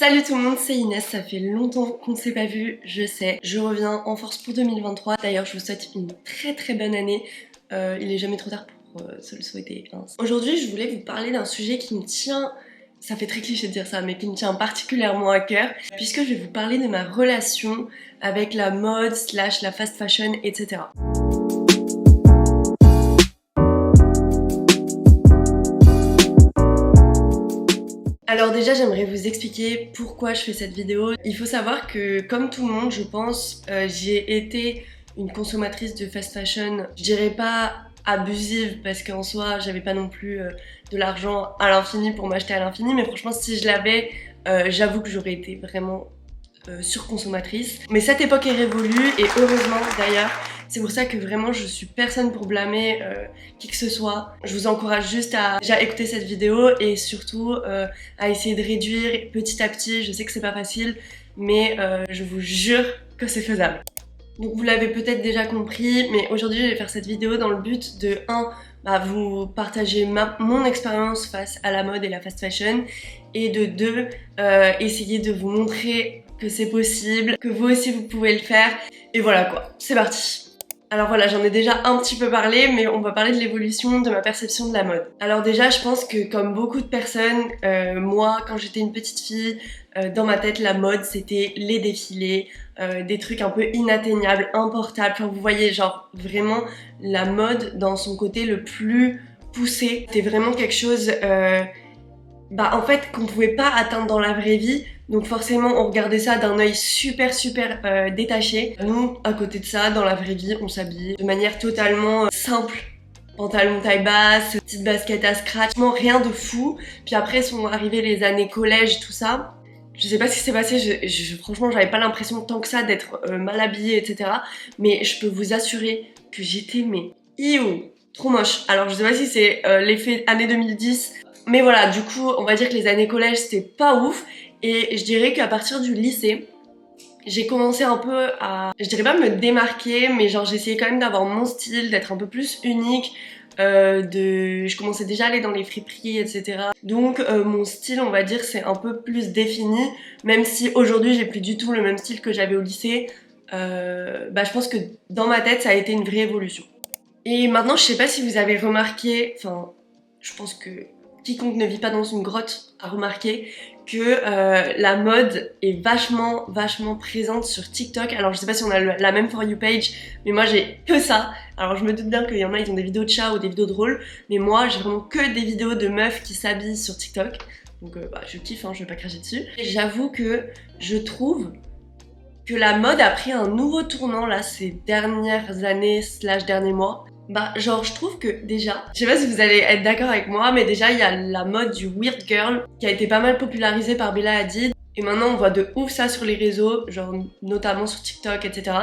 Salut tout le monde, c'est Inès, ça fait longtemps qu'on ne s'est pas vu, je sais. Je reviens en force pour 2023. D'ailleurs, je vous souhaite une très bonne année. Il est jamais trop tard pour se le souhaiter. Aujourd'hui, je voulais vous parler d'un sujet qui me tient, ça fait très cliché de dire ça, mais qui me tient particulièrement à cœur, puisque je vais vous parler de ma relation avec la mode, / la fast fashion, etc. Alors déjà j'aimerais vous expliquer pourquoi je fais cette vidéo. Il faut savoir que comme tout le monde je pense, j'ai été une consommatrice de fast fashion, je dirais pas abusive parce qu'en soi j'avais pas non plus de l'argent à l'infini pour m'acheter à l'infini, mais franchement si je l'avais, j'avoue que j'aurais été vraiment surconsommatrice. Mais cette époque est révolue et heureusement d'ailleurs. C'est pour ça que vraiment je suis personne pour blâmer qui que ce soit. Je vous encourage juste à déjà écouter cette vidéo et surtout à essayer de réduire petit à petit. Je sais que c'est pas facile, mais je vous jure que c'est faisable. Donc vous l'avez peut-être déjà compris, mais aujourd'hui je vais faire cette vidéo dans le but de vous partager mon expérience face à la mode et la fast fashion, et de 2, essayer de vous montrer que c'est possible, que vous aussi vous pouvez le faire, et voilà quoi, c'est parti. Alors voilà, j'en ai déjà un petit peu parlé, mais on va parler de l'évolution de ma perception de la mode. Alors déjà, je pense que comme beaucoup de personnes, moi, quand j'étais une petite fille, dans ma tête, la mode, c'était les défilés, des trucs un peu inatteignables, importables. Enfin, vous voyez, genre, vraiment, la mode dans son côté le plus poussé. C'était vraiment quelque chose, en fait, qu'on pouvait pas atteindre dans la vraie vie. Donc forcément on regardait ça d'un œil super détaché. Nous, à côté de ça, dans la vraie vie, on s'habillait de manière totalement simple. Pantalon taille basse, petite basket à scratch, rien de fou. Puis après sont arrivées les années collège, tout ça. Je sais pas ce qui s'est passé, franchement j'avais pas l'impression tant que ça d'être mal habillée, etc. Mais je peux vous assurer que j'étais trop moche. Alors je sais pas si c'est l'effet année 2010, mais voilà, du coup on va dire que les années collège c'était pas ouf. Et je dirais qu'à partir du lycée, j'ai commencé un peu à, je dirais pas me démarquer, mais genre j'essayais quand même d'avoir mon style, d'être un peu plus unique, je commençais déjà à aller dans les friperies, etc. Donc mon style, on va dire, c'est un peu plus défini, même si aujourd'hui j'ai plus du tout le même style que j'avais au lycée. Je pense que dans ma tête, ça a été une vraie évolution. Et maintenant, je sais pas si vous avez remarqué, enfin, je pense que quiconque ne vit pas dans une grotte a remarqué que la mode est vachement présente sur TikTok. Alors je sais pas si on a la même For You page, mais moi j'ai que ça. Alors je me doute bien qu'il y en a, ils ont des vidéos de chats ou des vidéos drôles, mais moi j'ai vraiment que des vidéos de meufs qui s'habillent sur TikTok. Donc je kiffe, je vais pas cracher dessus. Et j'avoue que je trouve que la mode a pris un nouveau tournant là ces dernières années / derniers mois. Genre je trouve que déjà, je sais pas si vous allez être d'accord avec moi, mais déjà il y a la mode du weird girl qui a été pas mal popularisée par Bella Hadid. Et maintenant on voit de ouf ça sur les réseaux, genre notamment sur TikTok, etc.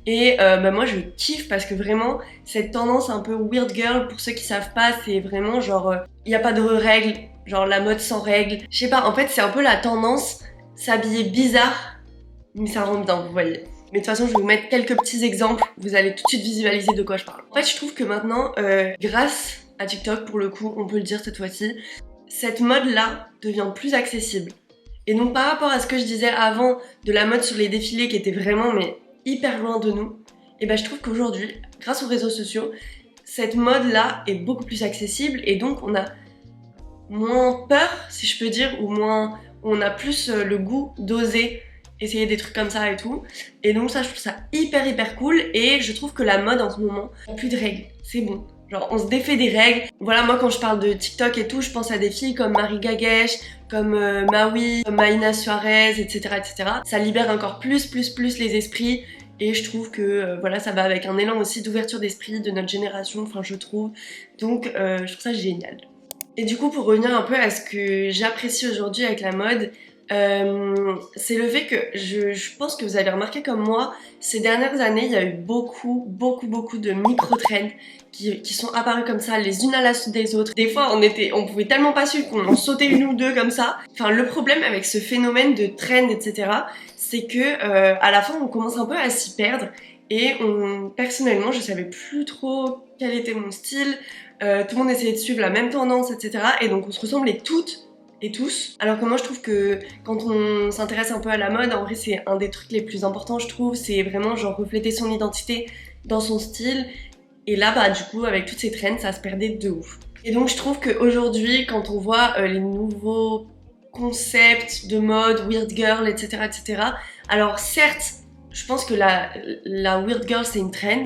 Et moi je kiffe parce que vraiment cette tendance un peu weird girl, pour ceux qui savent pas, c'est vraiment genre il y a pas de règles, genre la mode sans règles. Je sais pas, en fait c'est un peu la tendance s'habiller bizarre, mais ça rentre dedans, vous voyez. Mais de toute façon, je vais vous mettre quelques petits exemples, vous allez tout de suite visualiser de quoi je parle. En fait, je trouve que maintenant, grâce à TikTok, pour le coup, on peut le dire cette fois-ci, cette mode-là devient plus accessible. Et donc par rapport à ce que je disais avant de la mode sur les défilés qui était vraiment hyper loin de nous, et je trouve qu'aujourd'hui, grâce aux réseaux sociaux, cette mode-là est beaucoup plus accessible et donc on a moins peur, si je peux dire, ou moins, on a plus le goût d'oser essayer des trucs comme ça et tout. Et donc ça, je trouve ça hyper cool. Et je trouve que la mode en ce moment, il n'y a plus de règles, c'est bon. Genre on se défait des règles. Voilà, moi quand je parle de TikTok et tout, je pense à des filles comme Marie Gagesh, comme Maui, comme Maïna Suarez, etc. Ça libère encore plus les esprits. Et je trouve que voilà, ça va avec un élan aussi d'ouverture d'esprit de notre génération, enfin je trouve. Donc je trouve ça génial. Et du coup, pour revenir un peu à ce que j'apprécie aujourd'hui avec la mode, c'est le fait que je pense que vous avez remarqué comme moi, ces dernières années, il y a eu beaucoup de micro-trends qui sont apparus comme ça, les unes à la suite des autres. Des fois, on pouvait tellement pas suivre qu'on en sautait une ou deux comme ça. Enfin, le problème avec ce phénomène de trend, etc., c'est que à la fin, on commence un peu à s'y perdre. Et personnellement, je savais plus trop quel était mon style. Tout le monde essayait de suivre la même tendance, etc. Et donc on se ressemblait toutes et tous. Alors que moi je trouve que quand on s'intéresse un peu à la mode, en vrai c'est un des trucs les plus importants je trouve, c'est vraiment genre refléter son identité dans son style. Et là bah du coup avec toutes ces trends ça se perdait de ouf. Et donc je trouve qu'aujourd'hui quand on voit les nouveaux concepts de mode, weird girl, etc. Alors certes, je pense que la weird girl c'est une trend,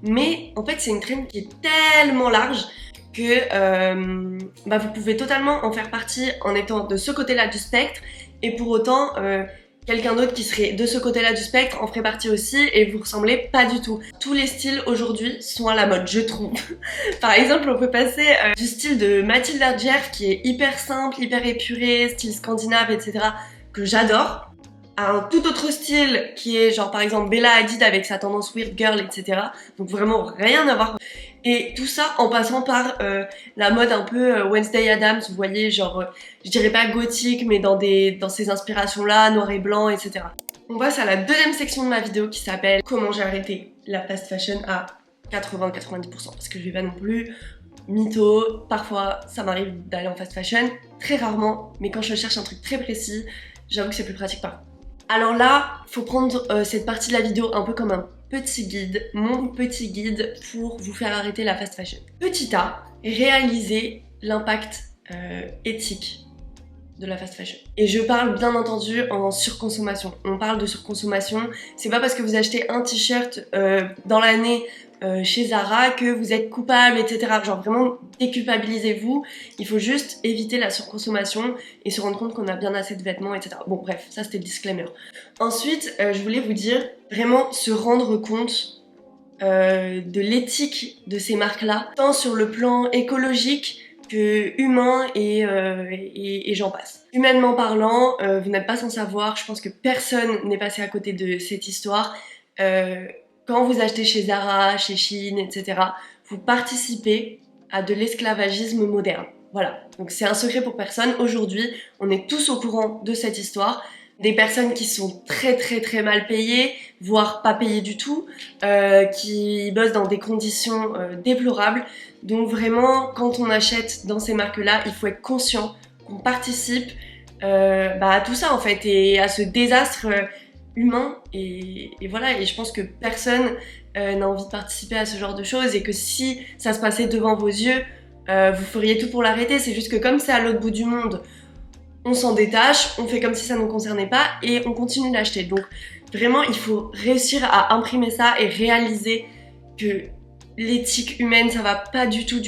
mais en fait c'est une trend qui est tellement large que bah, vous pouvez totalement en faire partie en étant de ce côté-là du spectre, et pour autant quelqu'un d'autre qui serait de ce côté-là du spectre en ferait partie aussi et vous ressemblez pas du tout. Tous les styles aujourd'hui sont à la mode, je trouve. Par exemple, on peut passer du style de Mathilda Djerf qui est hyper simple, hyper épuré, style scandinave, etc. que j'adore, à un tout autre style qui est genre par exemple Bella Hadid avec sa tendance weird girl, etc. Donc vraiment rien à voir. Et tout ça en passant par la mode un peu Wednesday Addams, vous voyez, genre je dirais pas gothique mais dans ces inspirations là, noir et blanc, etc. On passe à la deuxième section de ma vidéo qui s'appelle comment j'ai arrêté la fast fashion à 80-90%, parce que je vais pas non plus mytho, parfois ça m'arrive d'aller en fast fashion, très rarement, mais quand je cherche un truc très précis, j'avoue que c'est plus pratique par contre. Alors là, faut prendre cette partie de la vidéo un peu comme un petit guide, mon petit guide pour vous faire arrêter la fast fashion. Petit A, réaliser l'impact éthique de la fast fashion. Et je parle bien entendu en surconsommation. On parle de surconsommation, c'est pas parce que vous achetez un t-shirt dans l'année chez Zara que vous êtes coupable, etc. Genre vraiment déculpabilisez-vous, il faut juste éviter la surconsommation et se rendre compte qu'on a bien assez de vêtements, etc. Bon bref, ça c'était le disclaimer. Ensuite, je voulais vous dire, vraiment se rendre compte de l'éthique de ces marques-là, tant sur le plan écologique que humain et j'en passe. Humainement parlant, vous n'êtes pas sans savoir, je pense que personne n'est passé à côté de cette histoire. Quand vous achetez chez Zara, chez Shein, etc., vous participez à de l'esclavagisme moderne. Voilà, donc c'est un secret pour personne. Aujourd'hui, on est tous au courant de cette histoire. Des personnes qui sont très mal payées, voire pas payées du tout, qui bossent dans des conditions déplorables. Donc vraiment, quand on achète dans ces marques-là, il faut être conscient qu'on participe à tout ça en fait, et à ce désastre humain, et voilà, et je pense que personne n'a envie de participer à ce genre de choses, et que si ça se passait devant vos yeux, vous feriez tout pour l'arrêter. C'est juste que comme c'est à l'autre bout du monde, on s'en détache, on fait comme si ça ne nous concernait pas et on continue d'acheter. Donc vraiment, il faut réussir à imprimer ça et réaliser que l'éthique humaine, ça va pas du tout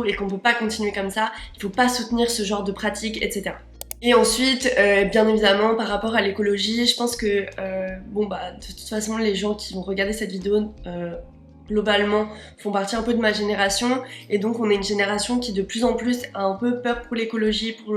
et qu'on peut pas continuer comme ça. Il faut pas soutenir ce genre de pratiques, etc. Et ensuite, bien évidemment, par rapport à l'écologie, je pense que de toute façon, les gens qui vont regarder cette vidéo globalement font partie un peu de ma génération, et donc on est une génération qui de plus en plus a un peu peur pour l'écologie, pour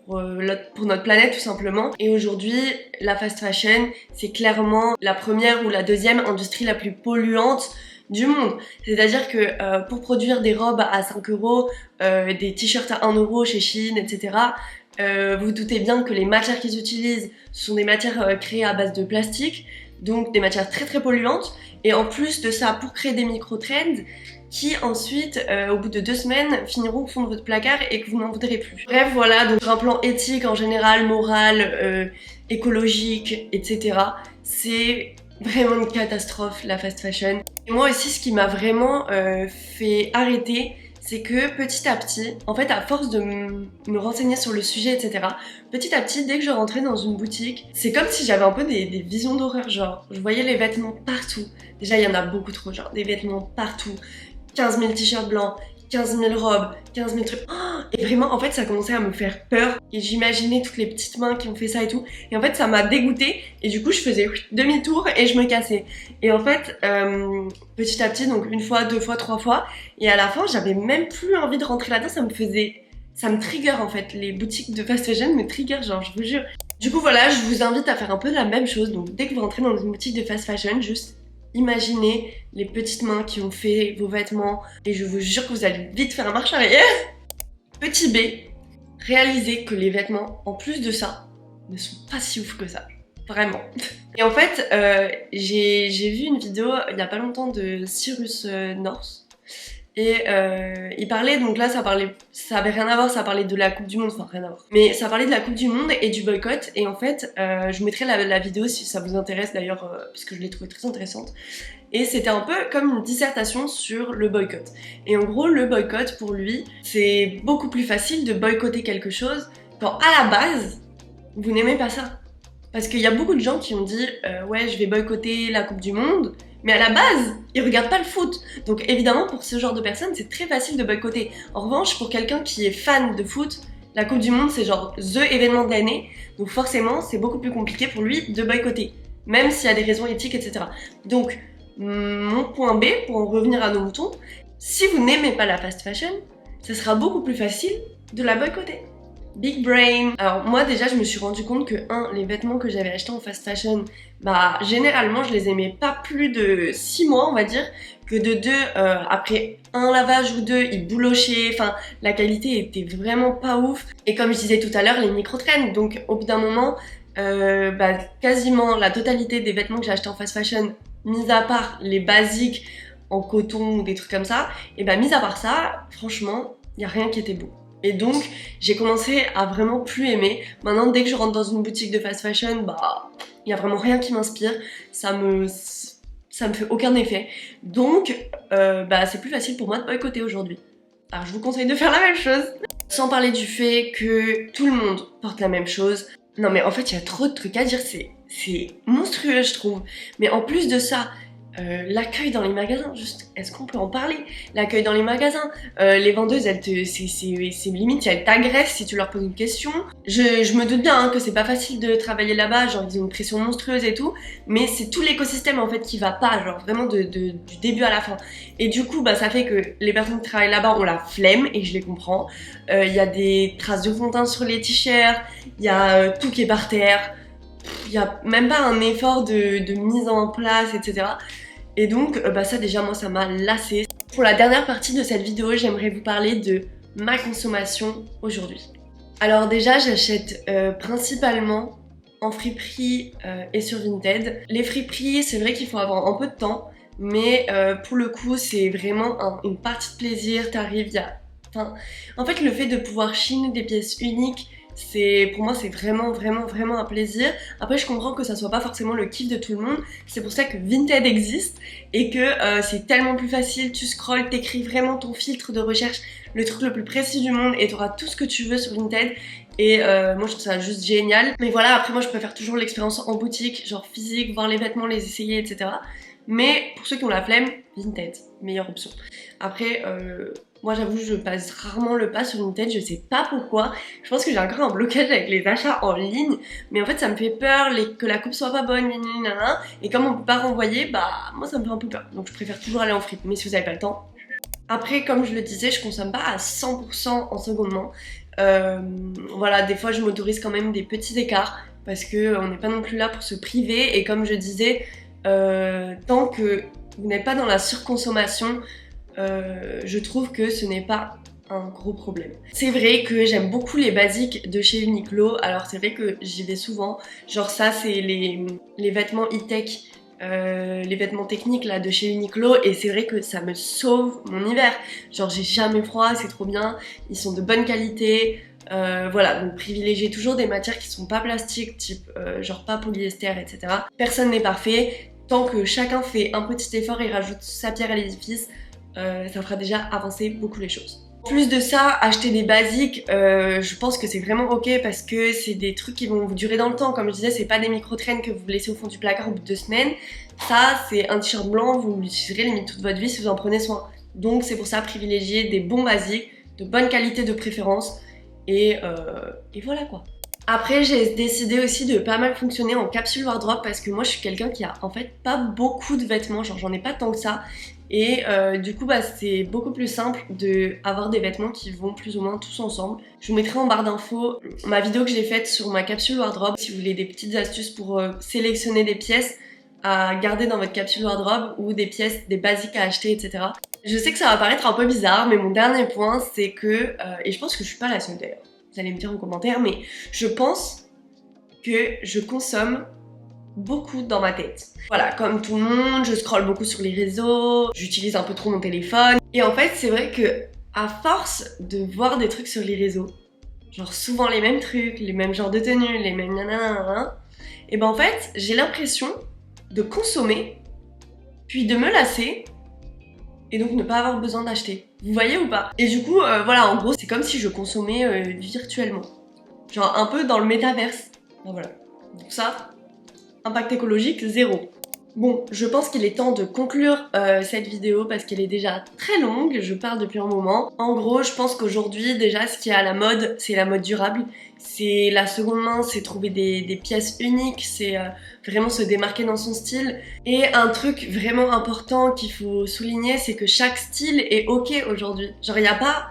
notre planète tout simplement. Et aujourd'hui, la fast fashion, c'est clairement la première ou la deuxième industrie la plus polluante du monde. C'est-à-dire que pour produire des robes à 5 euros, des t-shirts à 1 euro chez Shein, etc., vous doutez bien que les matières qu'ils utilisent sont des matières créées à base de plastique, donc des matières très polluantes. Et en plus de ça, pour créer des micro-trends qui ensuite, au bout de 2 semaines, finiront au fond de votre placard et que vous n'en voudrez plus. Bref, voilà, donc sur un plan éthique en général, moral, écologique, etc., c'est vraiment une catastrophe la fast fashion. Et moi aussi, ce qui m'a vraiment fait arrêter, c'est que petit à petit, en fait à force de me renseigner sur le sujet, etc., petit à petit, dès que je rentrais dans une boutique, c'est comme si j'avais un peu des visions d'horreur, genre je voyais les vêtements partout. Déjà il y en a beaucoup trop, genre des vêtements partout, 15 000 t-shirts blancs, 15 000 robes, 15 000 trucs. Oh, et vraiment, en fait, ça commençait à me faire peur. Et j'imaginais toutes les petites mains qui ont fait ça et tout. Et en fait, ça m'a dégoûtée. Et du coup, je faisais demi-tour et je me cassais. Et en fait, petit à petit, donc 1 fois, 2 fois, 3 fois. Et à la fin, j'avais même plus envie de rentrer là-dedans. Ça me trigger en fait. Les boutiques de fast fashion me trigger, genre, je vous jure. Du coup, voilà, je vous invite à faire un peu la même chose. Donc, dès que vous rentrez dans une boutique de fast fashion, juste imaginez les petites mains qui ont fait vos vêtements et je vous jure que vous allez vite faire un marche arrière. Petit B, réalisez que les vêtements, en plus de ça, ne sont pas si ouf que ça. Vraiment. Et en fait, j'ai vu une vidéo il y a pas longtemps de Cyrus North Et il parlait, donc là ça avait rien à voir, ça parlait de la Coupe du Monde, enfin rien à voir. Mais ça parlait de la Coupe du Monde et du boycott, et en fait, je vous mettrai la vidéo si ça vous intéresse d'ailleurs, parce que je l'ai trouvée très intéressante. Et c'était un peu comme une dissertation sur le boycott. Et en gros, le boycott pour lui, c'est beaucoup plus facile de boycotter quelque chose quand à la base, vous n'aimez pas ça. Parce qu'il y a beaucoup de gens qui ont dit ouais, je vais boycotter la Coupe du Monde, mais à la base, ils regardent pas le foot. Donc évidemment, pour ce genre de personnes, c'est très facile de boycotter. En revanche, pour quelqu'un qui est fan de foot, la Coupe du Monde, c'est genre THE événement de l'année. Donc forcément, c'est beaucoup plus compliqué pour lui de boycotter. Même s'il y a des raisons éthiques, etc. Donc, mon point B, pour en revenir à nos moutons, si vous n'aimez pas la fast fashion, ce sera beaucoup plus facile de la boycotter. Big brain. Alors moi déjà je me suis rendu compte que les vêtements que j'avais achetés en fast fashion, bah généralement je les aimais pas plus de 6 mois on va dire, que de 2, après un lavage ou 2 ils boulochaient, enfin la qualité était vraiment pas ouf. Et comme je disais tout à l'heure, les micro-traînes, donc au bout d'un moment, bah quasiment la totalité des vêtements que j'ai achetés en fast fashion, mis à part les basiques en coton ou des trucs comme ça, et bah mis à part ça, franchement, y a rien qui était beau. Et donc, j'ai commencé à vraiment plus aimer. Maintenant, dès que je rentre dans une boutique de fast fashion, bah, il y a vraiment rien qui m'inspire. Ça me fait aucun effet. Donc, bah, c'est plus facile pour moi de boycotter aujourd'hui. Alors, je vous conseille de faire la même chose. Sans parler du fait que tout le monde porte la même chose. Non, mais en fait, il y a trop de trucs à dire. C'est monstrueux, je trouve. Mais en plus de ça, l'accueil dans les magasins, juste, est-ce qu'on peut en parler? L'accueil dans les magasins, les vendeuses, c'est limite, elles t'agressent si tu leur poses une question. Je me doute bien hein, que c'est pas facile de travailler là-bas, genre ils ont une pression monstrueuse et tout, mais c'est tout l'écosystème en fait qui va pas, genre vraiment du début à la fin. Et du coup, bah ça fait que les personnes qui travaillent là-bas ont la flemme, et je les comprends. Il y a des traces de fond de teint sur les t-shirts, il y a tout qui est par terre, il y a même pas un effort de mise en place, etc. Et donc, bah ça déjà, moi, ça m'a lassée. Pour la dernière partie de cette vidéo, j'aimerais vous parler de ma consommation aujourd'hui. Alors déjà, j'achète principalement en friperie et sur Vinted. Les friperies, c'est vrai qu'il faut avoir un peu de temps, mais pour le coup, c'est vraiment une partie de plaisir. T'arrives, enfin, en fait, le fait de pouvoir chiner des pièces uniques, pour moi c'est vraiment un plaisir. Après je comprends que ça soit pas forcément le kiff de tout le monde, c'est pour ça que Vinted existe et que c'est tellement plus facile, tu scrolles, t'écris vraiment ton filtre de recherche, le truc le plus précis du monde, et t'auras tout ce que tu veux sur Vinted. Et moi je trouve ça juste génial. Mais voilà, après moi je préfère toujours l'expérience en boutique, genre physique, voir les vêtements, les essayer, etc. Mais pour ceux qui ont la flemme, Vinted, meilleure option. Après moi j'avoue je passe rarement le pas sur Vinted, je sais pas pourquoi. Je pense que j'ai encore un blocage avec les achats en ligne, mais en fait ça me fait peur que la coupe soit pas bonne, et comme on peut pas renvoyer, bah moi ça me fait un peu peur. Donc je préfère toujours aller en fripe, mais si vous avez pas le temps. Après comme je le disais, je consomme pas à 100% en seconde main. Voilà, des fois je m'autorise quand même des petits écarts, parce que on n'est pas non plus là pour se priver, et comme je disais, tant que vous n'êtes pas dans la surconsommation, je trouve que ce n'est pas un gros problème. C'est vrai que j'aime beaucoup les basiques de chez Uniqlo, alors c'est vrai que j'y vais souvent, genre ça c'est les vêtements e-tech, les vêtements techniques là de chez Uniqlo, et c'est vrai que ça me sauve mon hiver, genre j'ai jamais froid, c'est trop bien, ils sont de bonne qualité. Voilà, donc privilégiez toujours des matières qui sont pas plastiques, type genre pas polyester, etc. Personne n'est parfait, tant que chacun fait un petit effort et rajoute sa pierre à l'édifice, ça fera déjà avancer beaucoup les choses. En plus de ça, acheter des basiques, je pense que c'est vraiment ok, parce que c'est des trucs qui vont vous durer dans le temps. Comme je disais, c'est pas des micro-traînes que vous laissez au fond du placard au bout de 2 semaines. Ça, c'est un t-shirt blanc, vous l'utiliserez limite toute votre vie si vous en prenez soin. Donc c'est pour ça, privilégier des bons basiques, de bonne qualité de préférence, et voilà quoi. Après j'ai décidé aussi de pas mal fonctionner en capsule wardrobe, parce que moi je suis quelqu'un qui a en fait pas beaucoup de vêtements, genre j'en ai pas tant que ça, et du coup bah c'est beaucoup plus simple d'avoir des vêtements qui vont plus ou moins tous ensemble. Je vous mettrai en barre d'infos ma vidéo que j'ai faite sur ma capsule wardrobe si vous voulez des petites astuces pour sélectionner des pièces à garder dans votre capsule wardrobe, ou des pièces, des basiques à acheter, etc. Je sais que ça va paraître un peu bizarre, mais mon dernier point c'est que, et je pense que je suis pas la seule d'ailleurs, vous allez me dire en commentaire, mais je pense que je consomme beaucoup dans ma tête. Voilà, comme tout le monde, je scrolle beaucoup sur les réseaux, j'utilise un peu trop mon téléphone. Et en fait, c'est vrai que à force de voir des trucs sur les réseaux, genre souvent les mêmes trucs, les mêmes genres de tenues, les mêmes nanana, et ben en fait, j'ai l'impression de consommer, puis de me lasser, et donc ne pas avoir besoin d'acheter. Vous voyez ou pas? Et du coup, voilà, en gros, c'est comme si je consommais virtuellement. Genre un peu dans le métaverse. Ben voilà. Donc ça, impact écologique, zéro. Bon, je pense qu'il est temps de conclure cette vidéo parce qu'elle est déjà très longue, je parle depuis un moment. En gros, je pense qu'aujourd'hui, déjà, ce qui est à la mode, c'est la mode durable. C'est la seconde main, c'est trouver des pièces uniques, c'est vraiment se démarquer dans son style. Et un truc vraiment important qu'il faut souligner, c'est que chaque style est ok aujourd'hui. Genre, il n'y a pas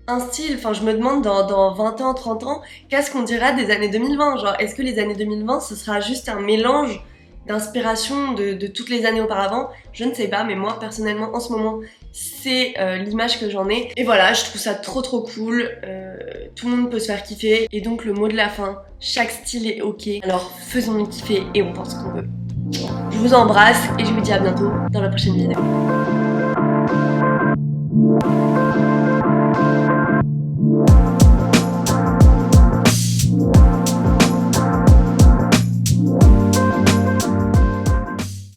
un style, enfin je me demande dans 20 ans, 30 ans, qu'est-ce qu'on dira des années 2020? Genre, est-ce que les années 2020, ce sera juste un mélange d'inspiration de toutes les années auparavant? Je ne sais pas, mais moi personnellement en ce moment c'est l'image que j'en ai. Et voilà, je trouve ça trop cool, tout le monde peut se faire kiffer. Et donc le mot de la fin, chaque style est ok, alors faisons-nous kiffer et on pense qu'on veut. Je vous embrasse et je vous dis à bientôt dans la prochaine vidéo.